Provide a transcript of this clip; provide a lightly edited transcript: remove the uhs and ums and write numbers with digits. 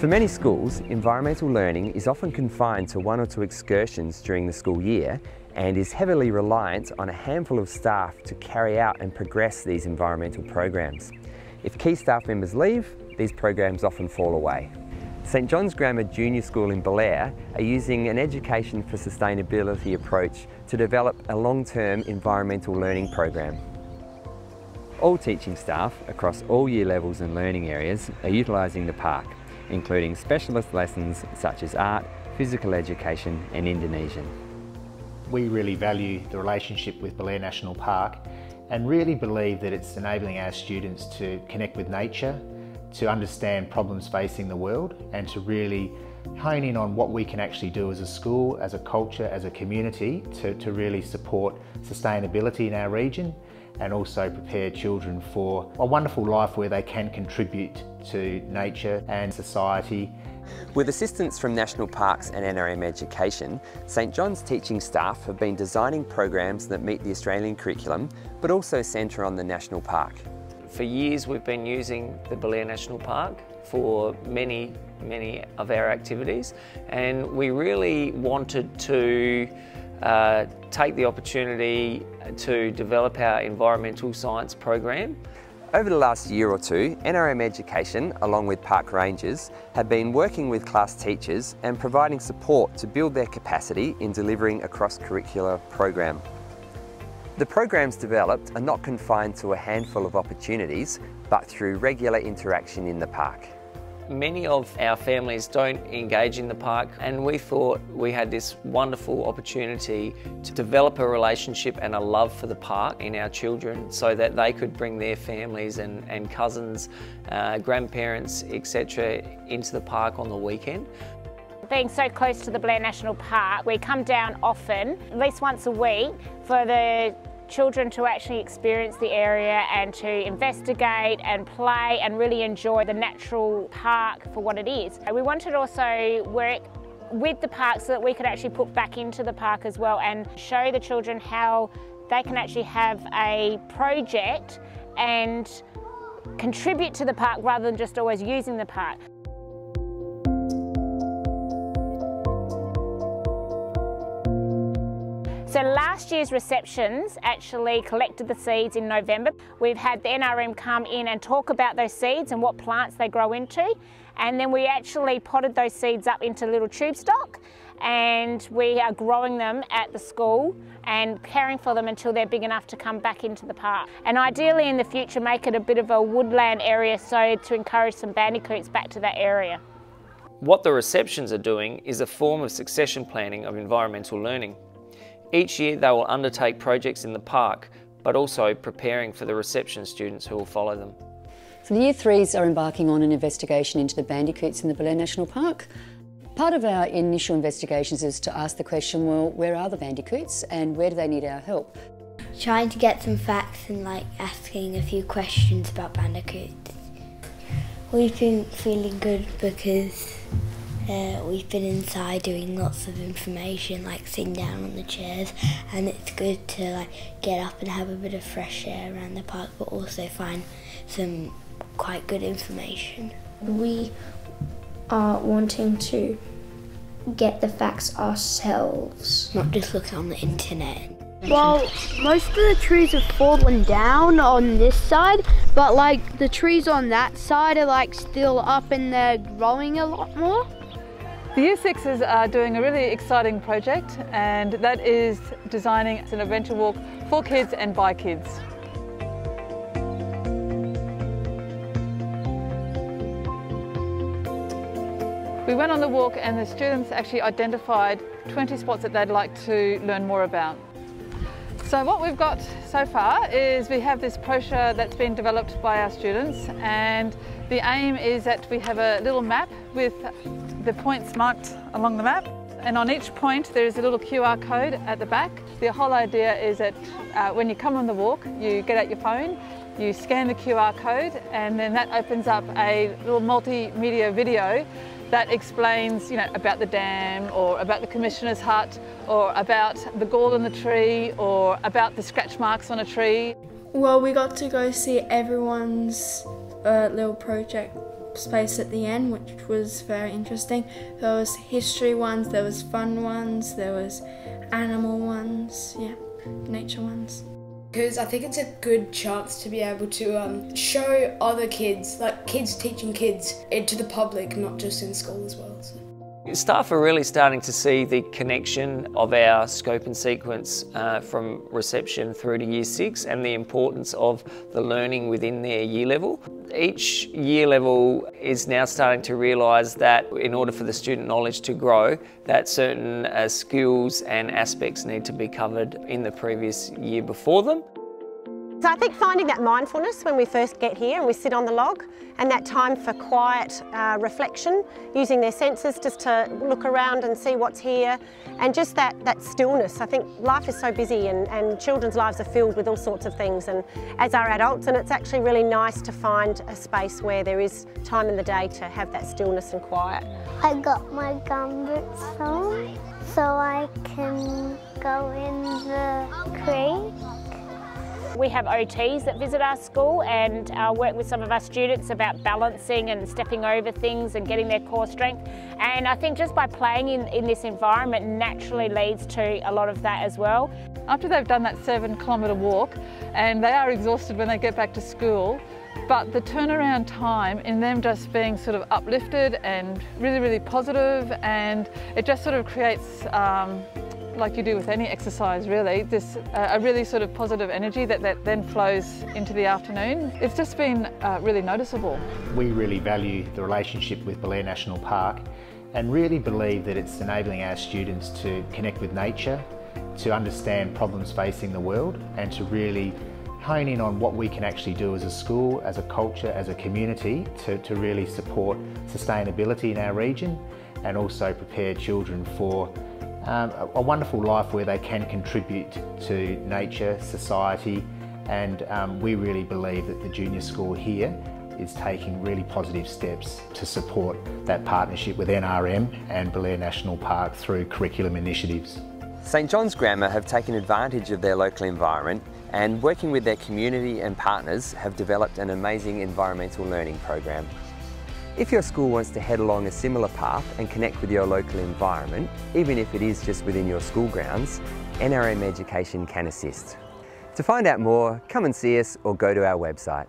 For many schools, environmental learning is often confined to 1 or 2 excursions during the school year and is heavily reliant on a handful of staff to carry out and progress these environmental programs. If key staff members leave, these programs often fall away. St John's Grammar Junior School in Belair are using an education for sustainability approach to develop a long-term environmental learning program. All teaching staff across all year levels and learning areas are utilising the park, including specialist lessons such as art, physical education and Indonesian. We really value the relationship with Belair National Park and really believe that it's enabling our students to connect with nature, to understand problems facing the world and to really hone in on what we can actually do as a school, as a culture, as a community to really support sustainability in our region and also prepare children for a wonderful life where they can contribute to nature and society. With assistance from National Parks and NRM Education, St John's teaching staff have been designing programs that meet the Australian curriculum but also centre on the National Park. For years we've been using the Belair National Park for many of our activities, and we really wanted to take the opportunity to develop our environmental science program. Over the last year or two, NRM Education, along with park rangers, have been working with class teachers and providing support to build their capacity in delivering a cross-curricular program. The programs developed are not confined to a handful of opportunities, but through regular interaction in the park. Many of our families don't engage in the park, and we thought we had this wonderful opportunity to develop a relationship and a love for the park in our children so that they could bring their families and cousins, grandparents, etc. into the park on the weekend. Being so close to the Belair National Park, we come down often, at least once a week, for the children to actually experience the area and to investigate and play and really enjoy the natural park for what it is. We wanted to also work with the park so that we could actually put back into the park as well and show the children how they can actually have a project and contribute to the park rather than just always using the park. So last year's receptions actually collected the seeds in November. We've had the NRM come in and talk about those seeds and what plants they grow into. And then we actually potted those seeds up into little tube stock, and we are growing them at the school and caring for them until they're big enough to come back into the park. And ideally in the future make it a bit of a woodland area so to encourage some bandicoots back to that area. What the receptions are doing is a form of succession planning of environmental learning. Each year they will undertake projects in the park, but also preparing for the reception students who will follow them. So the Year 3s are embarking on an investigation into the bandicoots in the Belair National Park. Part of our initial investigations is to ask the question, well, where are the bandicoots and where do they need our help? Trying to get some facts and asking a few questions about bandicoots. We've been feeling good because we've been inside doing lots of information, sitting down on the chairs, and it's good to get up and have a bit of fresh air around the park, but also find some quite good information. We are wanting to get the facts ourselves, not just look on the internet. Well, most of the trees have fallen down on this side, but the trees on that side are still up and they're growing a lot more. The Year 6s are doing a really exciting project, and that is designing an adventure walk for kids and by kids. We went on the walk and the students actually identified 20 spots that they'd like to learn more about. So what we've got so far is we have this brochure that's been developed by our students, and the aim is that we have a little map with the points marked along the map, and on each point there is a little QR code at the back. The whole idea is that when you come on the walk, you get out your phone, you scan the QR code, and then that opens up a little multimedia video that explains, about the dam, or about the Commissioner's hut, or about the gall in the tree, or about the scratch marks on a tree. Well, we got to go see everyone's little project space at the end, which was very interesting. There was history ones, there was fun ones, there was animal ones, yeah, nature ones. Because I think it's a good chance to be able to show other kids, like kids teaching kids, to the public, not just in school as well. So. Staff are really starting to see the connection of our scope and sequence from reception through to Year 6 and the importance of the learning within their year level. Each year level is now starting to realise that in order for the student knowledge to grow, that certain skills and aspects need to be covered in the previous year before them. So I think finding that mindfulness when we first get here and we sit on the log, and that time for quiet reflection, using their senses just to look around and see what's here, and just that stillness. I think life is so busy and children's lives are filled with all sorts of things, and as are adults, and it's actually really nice to find a space where there is time in the day to have that stillness and quiet. I got my gumboots on so I can go in the creek. We have OTs that visit our school and work with some of our students about balancing and stepping over things and getting their core strength. And I think just by playing in this environment naturally leads to a lot of that as well. After they've done that 7-kilometre walk, and they are exhausted when they get back to school, but the turnaround time in them just being sort of uplifted and really, really positive, and it just sort of creates like you do with any exercise really, this a really sort of positive energy that then flows into the afternoon. It's just been really noticeable. We really value the relationship with Belair National Park and really believe that it's enabling our students to connect with nature, to understand problems facing the world, and to really hone in on what we can actually do as a school, as a culture, as a community to really support sustainability in our region and also prepare children for a wonderful life where they can contribute to nature, society, and we really believe that the junior school here is taking really positive steps to support that partnership with NRM and Belair National Park through curriculum initiatives. St John's Grammar have taken advantage of their local environment and, working with their community and partners, have developed an amazing environmental learning program. If your school wants to head along a similar path and connect with your local environment, even if it is just within your school grounds, NRM Education can assist. To find out more, come and see us or go to our website.